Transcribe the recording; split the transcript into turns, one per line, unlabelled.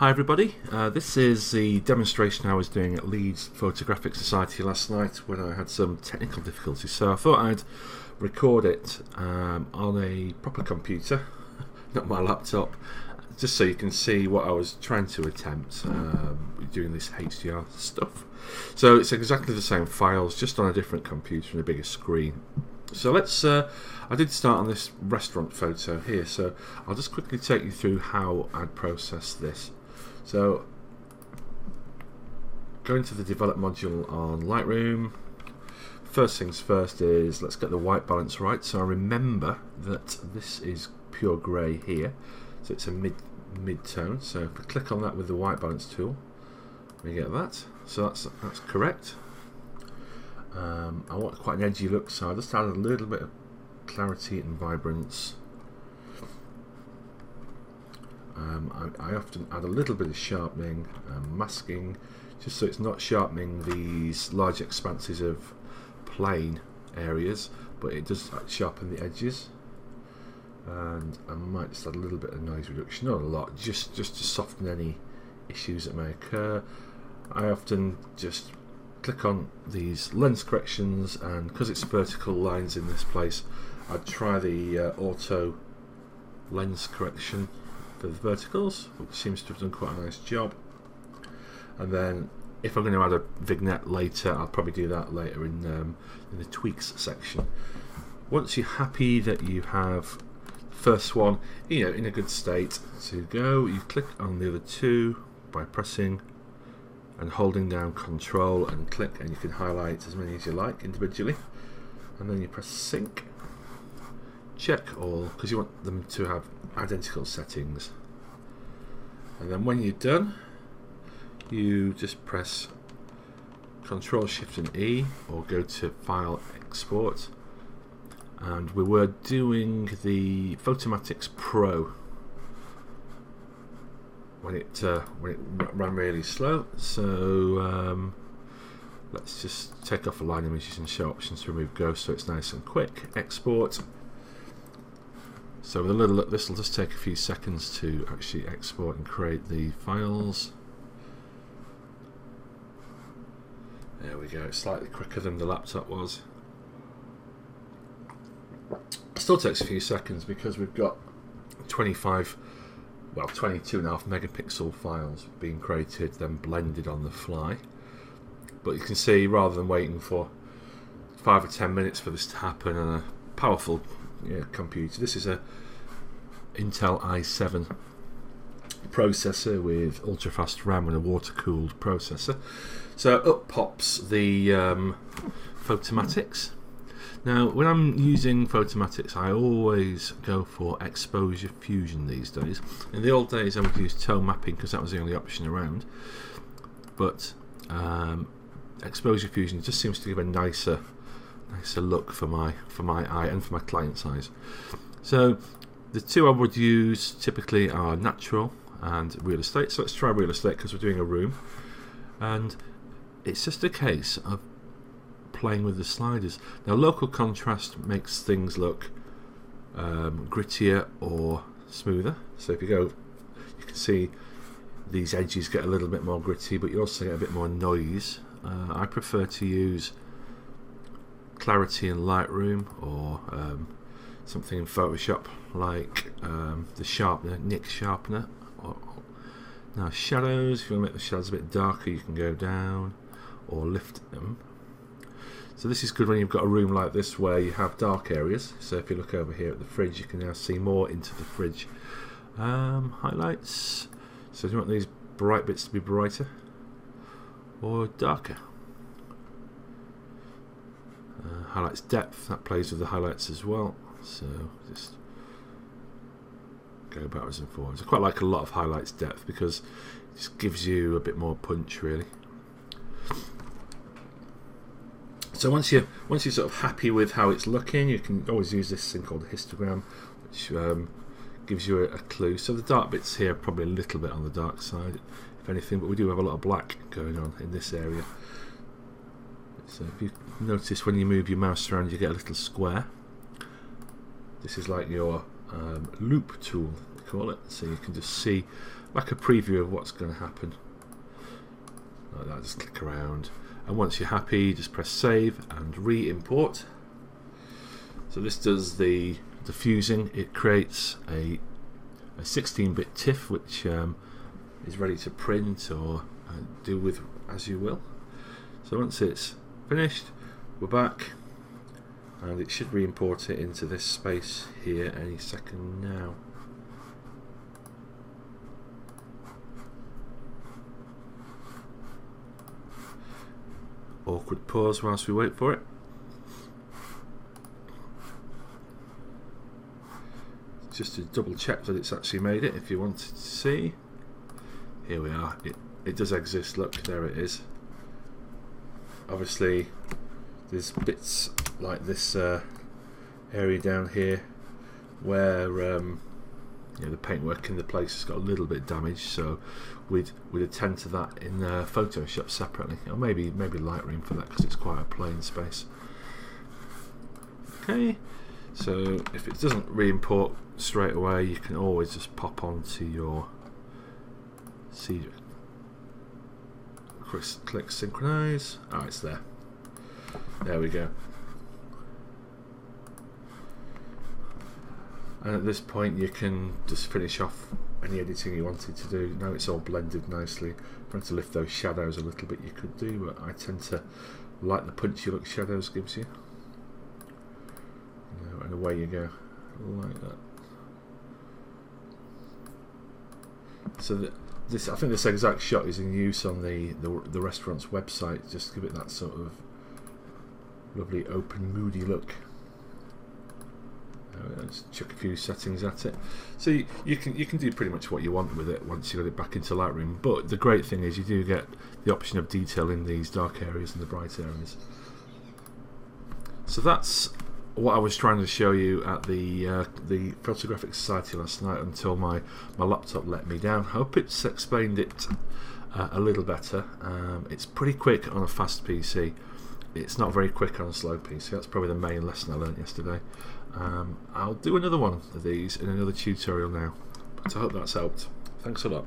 Hi everybody, this is the demonstration I was doing at Leeds Photographic Society last night when I had some technical difficulties, so I thought I'd record it on a proper computer, not my laptop, just so you can see what I was trying to attempt doing this HDR stuff. So it's exactly the same files, just on a different computer and a bigger screen. So let's, I did start on this restaurant photo here, so I'll just quickly take you through how I'd process this. So go into the develop module on Lightroom. First things first is let's get the white balance right. So I remember that this is pure grey here, so it's a mid-tone. So if we click on that with the white balance tool, we get that. So that's correct. I want quite an edgy look, so I just added a little bit of clarity and vibrance. I often add a little bit of sharpening and masking, just so it's not sharpening these large expanses of plain areas, but it does sharpen the edges. And I might just add a little bit of noise reduction, not a lot, just to soften any issues that may occur. I often just click on these lens corrections, and because it's vertical lines in this place, I'd try the auto lens correction for the verticals, which seems to have done quite a nice job. And then if I'm going to add a vignette later, I'll probably do that later in the tweaks section. Once you're happy that you have the first one in a good state to go, you click on the other two by pressing and holding down Control and click, and you can highlight as many as you like individually, and then you press sync. Check all, because you want them to have identical settings, and then when you're done you just press Control Shift and E or go to File, Export. And we were doing the Photomatics Pro when it ran really slow, so let's just take off align images and show options to remove ghosts so it's nice and quick. Export. So with a little look, this will just take a few seconds to actually export and create the files. There we go, it's slightly quicker than the laptop was. It still takes a few seconds because we've got 22.5 megapixel files being created, then blended on the fly. But you can see, rather than waiting for 5 or 10 minutes for this to happen on a powerful computer, this is a Intel i7 processor with ultra fast RAM and a water cooled processor. So up pops the Photomatics. Now when I'm using Photomatics, I always go for exposure fusion these days. In the old days I would use tone mapping because that was the only option around, but exposure fusion just seems to give a nicer look for my eye and for my client's eyes. So the two I would use typically are natural and real estate. So let's try real estate because we're doing a room, and it's just a case of playing with the sliders. Now local contrast makes things look grittier or smoother. So if you go, you can see these edges get a little bit more gritty, but you also get a bit more noise. I prefer to use clarity in Lightroom or something in Photoshop like the sharpener, Nick sharpener. Now shadows, if you want to make the shadows a bit darker, you can go down or lift them. So this is good when you've got a room like this where you have dark areas. So if you look over here at the fridge, you can now see more into the fridge. Highlights, so do you want these bright bits to be brighter or darker? Highlights depth, that plays with the highlights as well, so just go backwards and forwards. I quite like a lot of highlights depth because it just gives you a bit more punch really. So once you're sort of happy with how it's looking, you can always use this thing called a histogram, which gives you a clue. So the dark bits here are probably a little bit on the dark side, if anything, but we do have a lot of black going on in this area. So if you notice when you move your mouse around, you get a little square. This is like your loop tool, they call it. So you can just see like a preview of what's going to happen. Like that, just click around, and once you're happy, just press save and re-import. So this does the diffusing. It creates a 16-bit TIFF, which is ready to print or do with as you will. So once it's finished, we're back, and it should re-import it into this space here any second now. Awkward pause whilst we wait for it. Just to double check that it's actually made it, if you wanted to see. Here we are. It does exist. Look, there it is. Obviously there's bits like this area down here where the paintwork in the place has got a little bit damaged, so we'd attend to that in Photoshop separately, or maybe Lightroom for that, because it's quite a plain space. Okay, so if it doesn't re-import straight away, you can always just pop onto your click synchronize. Oh, it's there. There we go. And at this point you can just finish off any editing you wanted to do. Now it's all blended nicely. If you want to lift those shadows a little bit, you could do, but I tend to like the punchy look shadows gives you. And away you go, like that. So I think this exact shot is in use on the restaurant's website, just to give it that sort of lovely open moody look. Let's chuck a few settings at it. So you can do pretty much what you want with it once you got it back into Lightroom, but the great thing is you do get the option of detail in these dark areas and the bright areas. So that's what I was trying to show you at the Photographic Society last night, until my laptop let me down. Hope it's explained it a little better. It's pretty quick on a fast PC. It's not very quick on a slow PC. That's probably the main lesson I learned yesterday. I'll do another one of these in another tutorial now, but I hope that's helped. Thanks a lot.